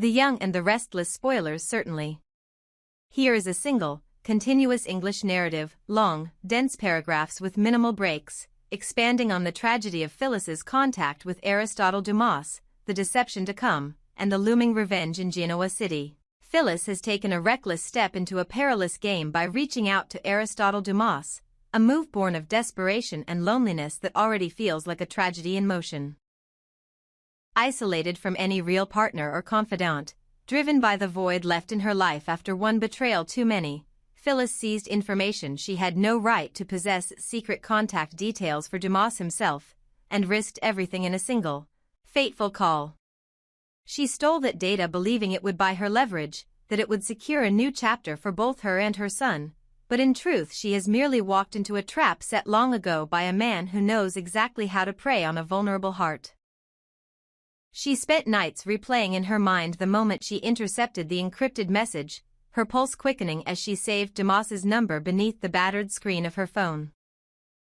The Young and the Restless Spoilers certainly. Here is a single, continuous English narrative, long, dense paragraphs with minimal breaks, expanding on the tragedy of Phyllis's contact with Aristotle Dumas, the deception to come, and the looming revenge in Genoa City. Phyllis has taken a reckless step into a perilous game by reaching out to Aristotle Dumas, a move born of desperation and loneliness that already feels like a tragedy in motion. Isolated from any real partner or confidant, driven by the void left in her life after one betrayal too many, Phyllis seized information she had no right to possess, secret contact details for Dumas himself, and risked everything in a single, fateful call. She stole that data believing it would buy her leverage, that it would secure a new chapter for both her and her son, but in truth she has merely walked into a trap set long ago by a man who knows exactly how to prey on a vulnerable heart. She spent nights replaying in her mind the moment she intercepted the encrypted message, her pulse quickening as she saved Dumas's number beneath the battered screen of her phone.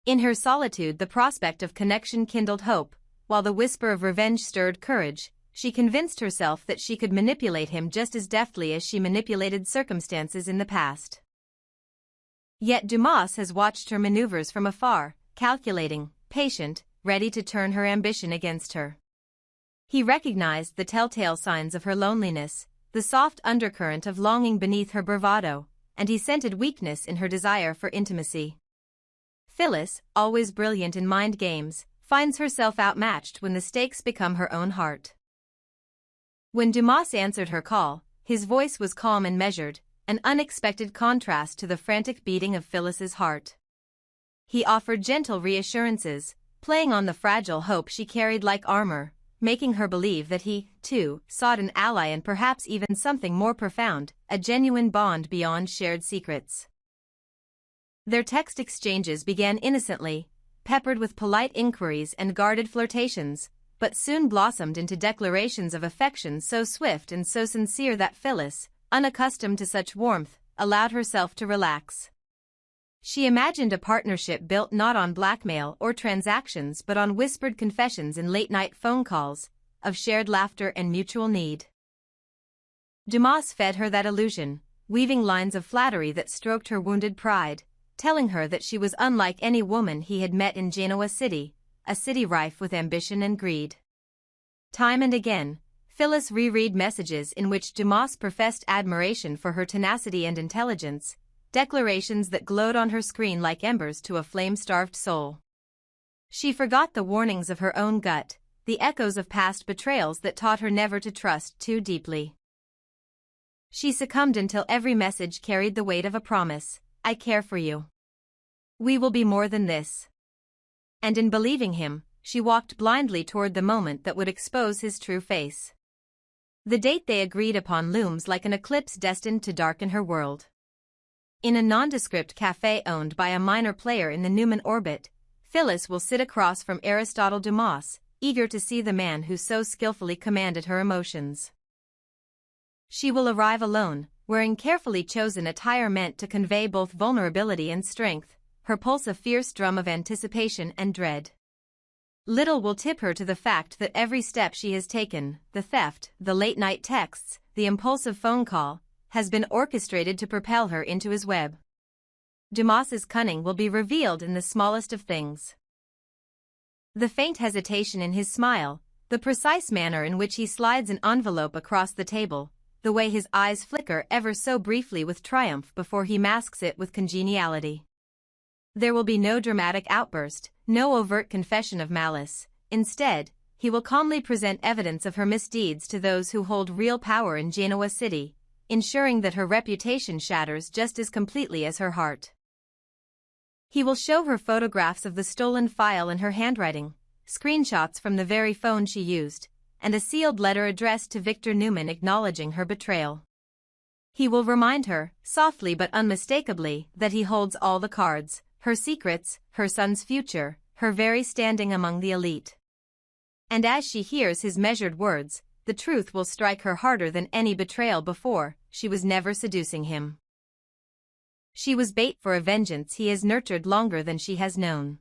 In her solitude the prospect of connection kindled hope, while the whisper of revenge stirred courage. She convinced herself that she could manipulate him just as deftly as she manipulated circumstances in the past. Yet Dumas has watched her maneuvers from afar, calculating, patient, ready to turn her ambition against her. He recognized the telltale signs of her loneliness, the soft undercurrent of longing beneath her bravado, and he scented weakness in her desire for intimacy. Phyllis, always brilliant in mind games, finds herself outmatched when the stakes become her own heart. When Dumas answered her call, his voice was calm and measured, an unexpected contrast to the frantic beating of Phyllis's heart. He offered gentle reassurances, playing on the fragile hope she carried like armor, making her believe that he, too, sought an ally and perhaps even something more profound, a genuine bond beyond shared secrets. Their text exchanges began innocently, peppered with polite inquiries and guarded flirtations, but soon blossomed into declarations of affection so swift and so sincere that Phyllis, unaccustomed to such warmth, allowed herself to relax. She imagined a partnership built not on blackmail or transactions but on whispered confessions in late-night phone calls, of shared laughter and mutual need. Dumas fed her that illusion, weaving lines of flattery that stroked her wounded pride, telling her that she was unlike any woman he had met in Genoa City, a city rife with ambition and greed. Time and again, Phyllis reread messages in which Dumas professed admiration for her tenacity and intelligence, declarations that glowed on her screen like embers to a flame-starved soul. She forgot the warnings of her own gut, the echoes of past betrayals that taught her never to trust too deeply. She succumbed until every message carried the weight of a promise: I care for you. We will be more than this. And in believing him, she walked blindly toward the moment that would expose his true face. The date they agreed upon looms like an eclipse destined to darken her world. In a nondescript cafe owned by a minor player in the Newman orbit, Phyllis will sit across from Aristotle Dumas, eager to see the man who so skillfully commanded her emotions. She will arrive alone, wearing carefully chosen attire meant to convey both vulnerability and strength, her pulse a fierce drum of anticipation and dread. Little will tip her to the fact that every step she has taken, the theft, the late-night texts, the impulsive phone call, has been orchestrated to propel her into his web. Dumas's cunning will be revealed in the smallest of things. The faint hesitation in his smile, the precise manner in which he slides an envelope across the table, the way his eyes flicker ever so briefly with triumph before he masks it with congeniality. There will be no dramatic outburst, no overt confession of malice. Instead, he will calmly present evidence of her misdeeds to those who hold real power in Genoa City, ensuring that her reputation shatters just as completely as her heart. He will show her photographs of the stolen file in her handwriting, screenshots from the very phone she used, and a sealed letter addressed to Victor Newman acknowledging her betrayal. He will remind her, softly but unmistakably, that he holds all the cards, her secrets, her son's future, her very standing among the elite. And as she hears his measured words, the truth will strike her harder than any betrayal before: she was never seducing him. She was bait for a vengeance he has nurtured longer than she has known.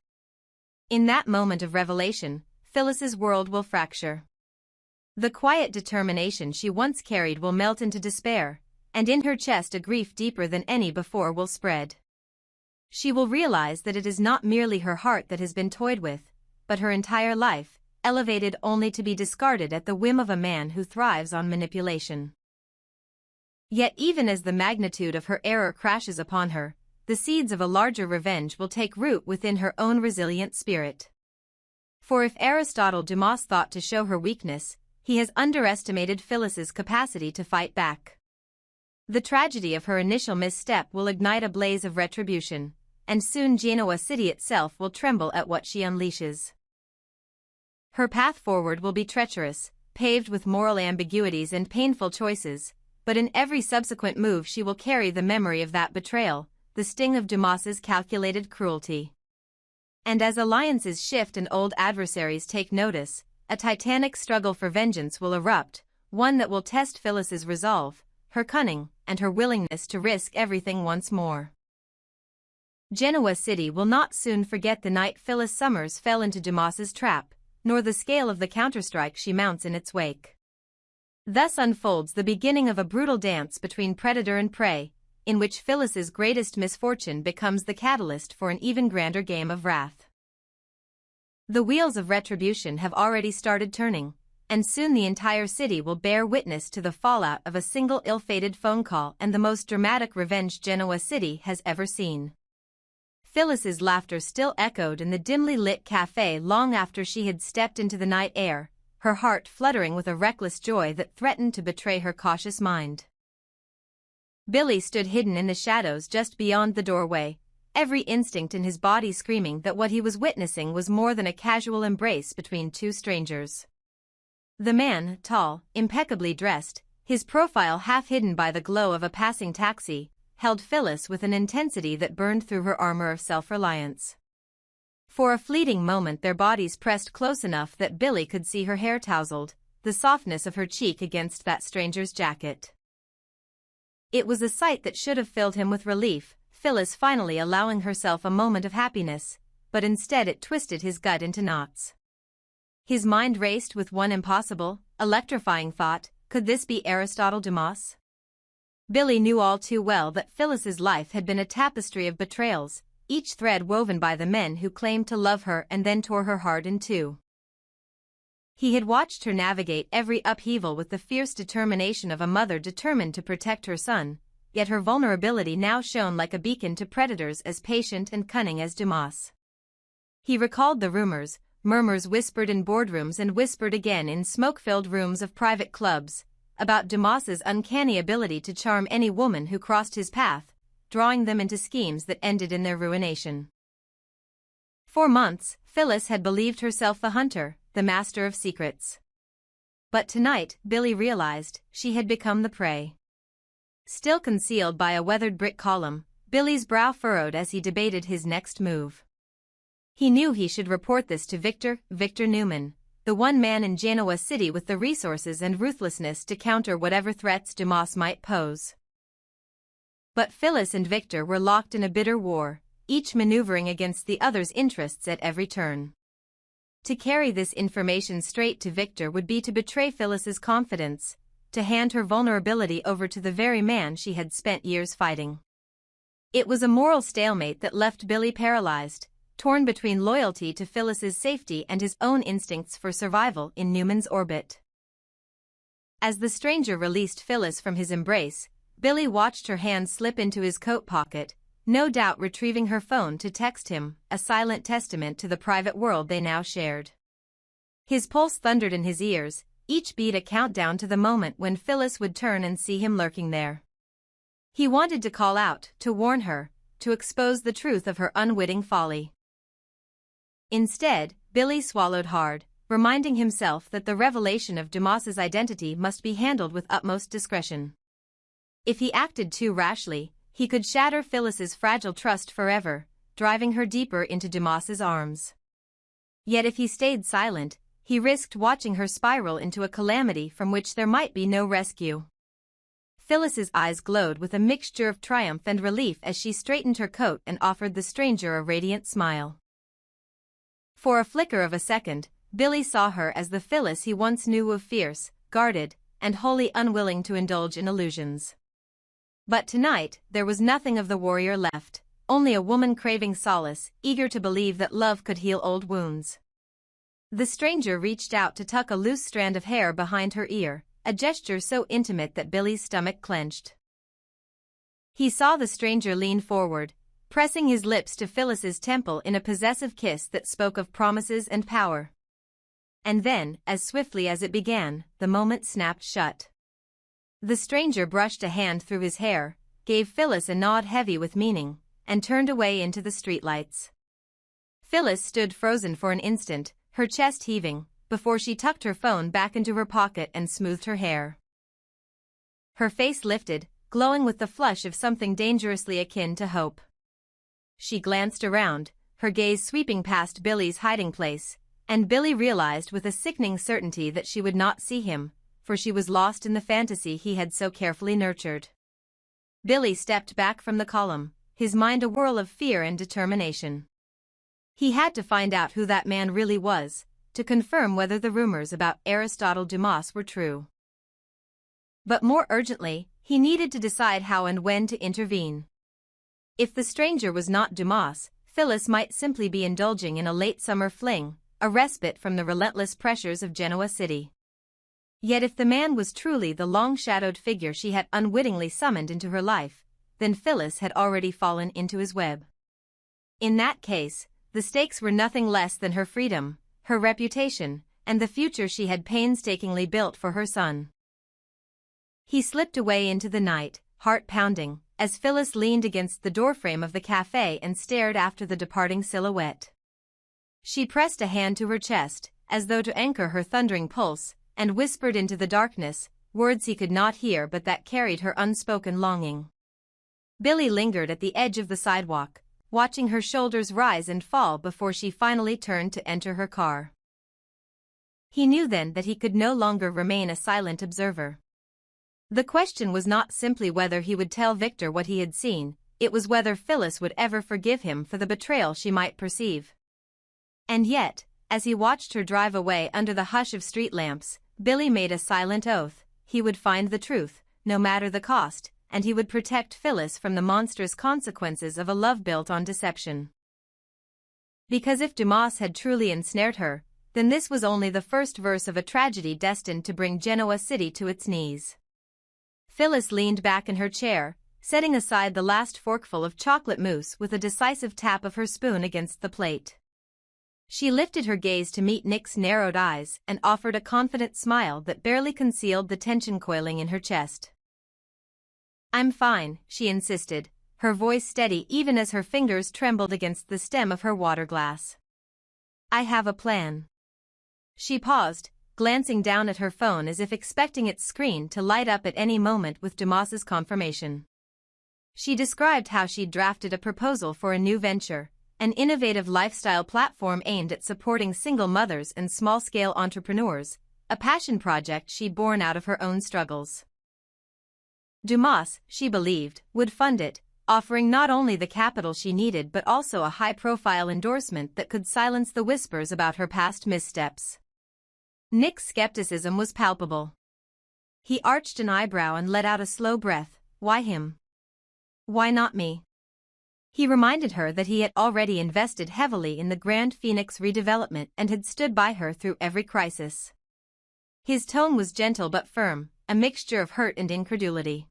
In that moment of revelation, Phyllis's world will fracture. The quiet determination she once carried will melt into despair, and in her chest a grief deeper than any before will spread. She will realize that it is not merely her heart that has been toyed with, but her entire life, elevated only to be discarded at the whim of a man who thrives on manipulation. Yet even as the magnitude of her error crashes upon her, the seeds of a larger revenge will take root within her own resilient spirit. For if Aristotle Dumas thought to show her weakness, he has underestimated Phyllis's capacity to fight back. The tragedy of her initial misstep will ignite a blaze of retribution, and soon Genoa City itself will tremble at what she unleashes. Her path forward will be treacherous, paved with moral ambiguities and painful choices, but in every subsequent move she will carry the memory of that betrayal, the sting of Dumas's calculated cruelty. And as alliances shift and old adversaries take notice, a titanic struggle for vengeance will erupt, one that will test Phyllis's resolve, her cunning, and her willingness to risk everything once more. Genoa City will not soon forget the night Phyllis Summers fell into Dumas's trap, nor the scale of the counterstrike she mounts in its wake. Thus unfolds the beginning of a brutal dance between predator and prey, in which Phyllis's greatest misfortune becomes the catalyst for an even grander game of wrath. The wheels of retribution have already started turning, and soon the entire city will bear witness to the fallout of a single ill-fated phone call and the most dramatic revenge Genoa City has ever seen. Phyllis's laughter still echoed in the dimly lit cafe long after she had stepped into the night air, her heart fluttering with a reckless joy that threatened to betray her cautious mind. Billy stood hidden in the shadows just beyond the doorway, every instinct in his body screaming that what he was witnessing was more than a casual embrace between two strangers. The man, tall, impeccably dressed, his profile half hidden by the glow of a passing taxi, held Phyllis with an intensity that burned through her armor of self-reliance. For a fleeting moment their bodies pressed close enough that Billy could see her hair tousled, the softness of her cheek against that stranger's jacket. It was a sight that should have filled him with relief, Phyllis finally allowing herself a moment of happiness, but instead it twisted his gut into knots. His mind raced with one impossible, electrifying thought: could this be Aristotle Dumas? Billy knew all too well that Phyllis's life had been a tapestry of betrayals, each thread woven by the men who claimed to love her and then tore her heart in two. He had watched her navigate every upheaval with the fierce determination of a mother determined to protect her son, yet her vulnerability now shone like a beacon to predators as patient and cunning as Dumas. He recalled the rumors, murmurs whispered in boardrooms and whispered again in smoke-filled rooms of private clubs, about Dumas's uncanny ability to charm any woman who crossed his path, drawing them into schemes that ended in their ruination. For months, Phyllis had believed herself the hunter, the master of secrets. But tonight, Billy realized, she had become the prey. Still concealed by a weathered brick column, Billy's brow furrowed as he debated his next move. He knew he should report this to Victor Newman, the one man in Genoa City with the resources and ruthlessness to counter whatever threats Dumas might pose. But Phyllis and Victor were locked in a bitter war, each maneuvering against the other's interests at every turn. To carry this information straight to Victor would be to betray Phyllis's confidence, to hand her vulnerability over to the very man she had spent years fighting. It was a moral stalemate that left Billy paralyzed, torn between loyalty to Phyllis's safety and his own instincts for survival in Newman's orbit. As the stranger released Phyllis from his embrace, Billy watched her hand slip into his coat pocket, no doubt retrieving her phone to text him, a silent testament to the private world they now shared. His pulse thundered in his ears, each beat a countdown to the moment when Phyllis would turn and see him lurking there. He wanted to call out, to warn her, to expose the truth of her unwitting folly. Instead, Billy swallowed hard, reminding himself that the revelation of Dumas's identity must be handled with utmost discretion. If he acted too rashly, he could shatter Phyllis's fragile trust forever, driving her deeper into Dumas's arms. Yet if he stayed silent, he risked watching her spiral into a calamity from which there might be no rescue. Phyllis's eyes glowed with a mixture of triumph and relief as she straightened her coat and offered the stranger a radiant smile. For a flicker of a second, Billy saw her as the Phyllis he once knew, of fierce, guarded, and wholly unwilling to indulge in illusions. But tonight, there was nothing of the warrior left, only a woman craving solace, eager to believe that love could heal old wounds. The stranger reached out to tuck a loose strand of hair behind her ear, a gesture so intimate that Billy's stomach clenched. He saw the stranger lean forward, pressing his lips to Phyllis's temple in a possessive kiss that spoke of promises and power. And then, as swiftly as it began, the moment snapped shut. The stranger brushed a hand through his hair, gave Phyllis a nod heavy with meaning, and turned away into the streetlights. Phyllis stood frozen for an instant, her chest heaving, before she tucked her phone back into her pocket and smoothed her hair. Her face lifted, glowing with the flush of something dangerously akin to hope. She glanced around, her gaze sweeping past Billy's hiding place, and Billy realized with a sickening certainty that she would not see him, for she was lost in the fantasy he had so carefully nurtured. Billy stepped back from the column, his mind a whirl of fear and determination. He had to find out who that man really was, to confirm whether the rumors about Aristotle Dumas were true. But more urgently, he needed to decide how and when to intervene. If the stranger was not Dumas, Phyllis might simply be indulging in a late summer fling, a respite from the relentless pressures of Genoa City. Yet if the man was truly the long-shadowed figure she had unwittingly summoned into her life, then Phyllis had already fallen into his web. In that case, the stakes were nothing less than her freedom, her reputation, and the future she had painstakingly built for her son. He slipped away into the night, heart pounding, as Phyllis leaned against the doorframe of the cafe and stared after the departing silhouette. She pressed a hand to her chest, as though to anchor her thundering pulse, and whispered into the darkness, words he could not hear but that carried her unspoken longing. Billy lingered at the edge of the sidewalk, watching her shoulders rise and fall before she finally turned to enter her car. He knew then that he could no longer remain a silent observer. The question was not simply whether he would tell Victor what he had seen, it was whether Phyllis would ever forgive him for the betrayal she might perceive. And yet, as he watched her drive away under the hush of street lamps, Billy made a silent oath: he would find the truth, no matter the cost, and he would protect Phyllis from the monstrous consequences of a love built on deception. Because if Dumas had truly ensnared her, then this was only the first verse of a tragedy destined to bring Genoa City to its knees. Phyllis leaned back in her chair, setting aside the last forkful of chocolate mousse with a decisive tap of her spoon against the plate. She lifted her gaze to meet Nick's narrowed eyes and offered a confident smile that barely concealed the tension coiling in her chest. "I'm fine," she insisted, her voice steady even as her fingers trembled against the stem of her water glass. "I have a plan." She paused, glancing down at her phone as if expecting its screen to light up at any moment with Dumas's confirmation. She described how she'd drafted a proposal for a new venture, an innovative lifestyle platform aimed at supporting single mothers and small-scale entrepreneurs, a passion project she'd born out of her own struggles. Dumas, she believed, would fund it, offering not only the capital she needed but also a high-profile endorsement that could silence the whispers about her past missteps. Nick's skepticism was palpable. He arched an eyebrow and let out a slow breath. Why him? Why not me? He reminded her that he had already invested heavily in the Grand Phoenix redevelopment and had stood by her through every crisis. His tone was gentle but firm, a mixture of hurt and incredulity.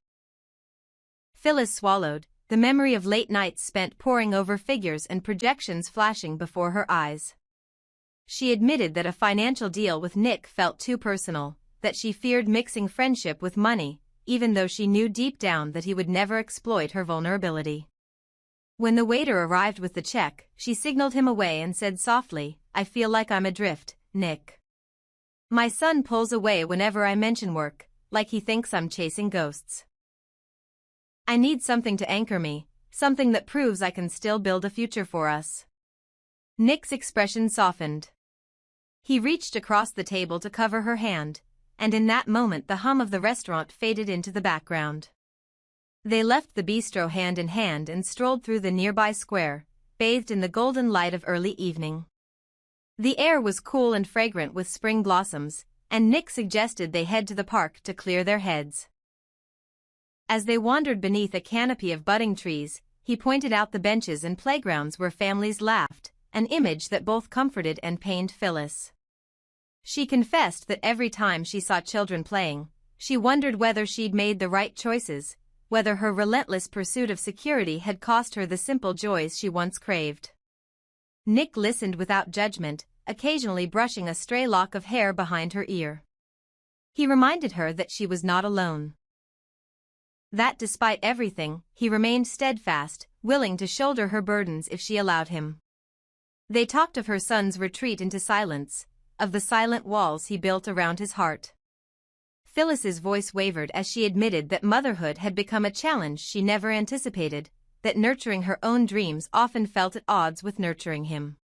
Phyllis swallowed, the memory of late nights spent poring over figures and projections flashing before her eyes. She admitted that a financial deal with Nick felt too personal, that she feared mixing friendship with money, even though she knew deep down that he would never exploit her vulnerability. When the waiter arrived with the check, she signaled him away and said softly, "I feel like I'm adrift, Nick. My son pulls away whenever I mention work, like he thinks I'm chasing ghosts. I need something to anchor me, something that proves I can still build a future for us." Nick's expression softened. He reached across the table to cover her hand, and in that moment the hum of the restaurant faded into the background. They left the bistro hand in hand and strolled through the nearby square, bathed in the golden light of early evening. The air was cool and fragrant with spring blossoms, and Nick suggested they head to the park to clear their heads. As they wandered beneath a canopy of budding trees, he pointed out the benches and playgrounds where families laughed, an image that both comforted and pained Phyllis. She confessed that every time she saw children playing, she wondered whether she'd made the right choices, whether her relentless pursuit of security had cost her the simple joys she once craved. Nick listened without judgment, occasionally brushing a stray lock of hair behind her ear. He reminded her that she was not alone. That despite everything, he remained steadfast, willing to shoulder her burdens if she allowed him. They talked of her son's retreat into silence, of the silent walls he built around his heart. Phyllis's voice wavered as she admitted that motherhood had become a challenge she never anticipated, that nurturing her own dreams often felt at odds with nurturing him.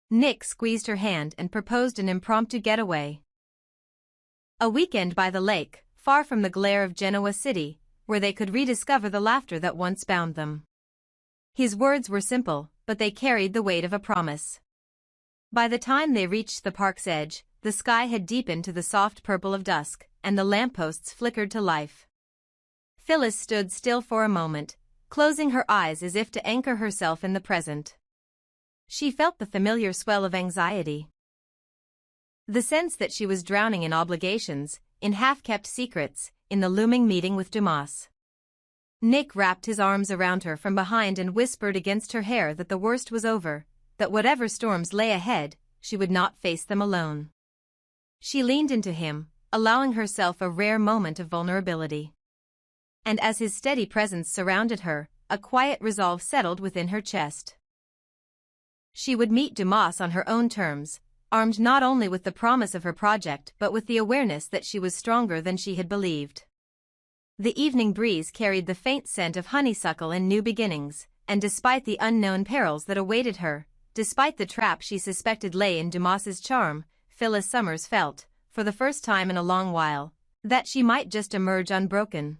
Nick squeezed her hand and proposed an impromptu getaway. A weekend by the lake, far from the glare of Genoa City, where they could rediscover the laughter that once bound them. His words were simple, but they carried the weight of a promise. By the time they reached the park's edge, the sky had deepened to the soft purple of dusk, and the lampposts flickered to life. Phyllis stood still for a moment, closing her eyes as if to anchor herself in the present. She felt the familiar swell of anxiety. The sense that she was drowning in obligations, in half-kept secrets, in the looming meeting with Dumas. Nick wrapped his arms around her from behind and whispered against her hair that the worst was over, that whatever storms lay ahead, she would not face them alone. She leaned into him, allowing herself a rare moment of vulnerability. And as his steady presence surrounded her, a quiet resolve settled within her chest. She would meet Dumas on her own terms, armed not only with the promise of her project but with the awareness that she was stronger than she had believed. The evening breeze carried the faint scent of honeysuckle and new beginnings, and despite the unknown perils that awaited her, despite the trap she suspected lay in Dumas's charm, Phyllis Summers felt, for the first time in a long while, that she might just emerge unbroken.